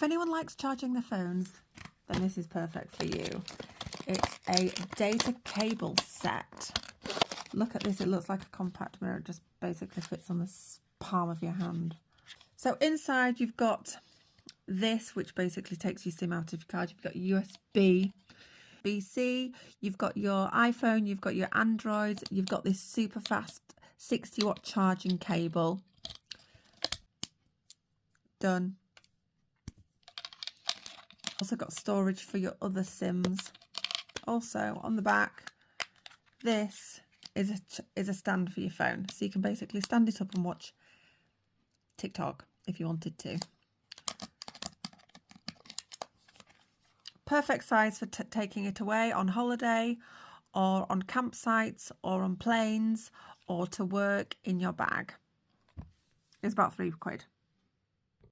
If anyone likes charging their phones, then this is perfect for you. It's a data cable set. Look at this, it looks like a compact mirror. It just basically fits on the palm of your hand. So inside you've got this, which basically takes your SIM out of your card. You've got USB-C, you've got your iPhone, you've got your Android, you've got this super fast 60-watt charging cable. Done. Also got storage for your other SIMs. Also on the back, this is a stand for your phone, so you can basically stand it up and watch TikTok if you wanted to. Perfect size for taking it away on holiday or on campsites or on planes or to work in your bag. It's about £3.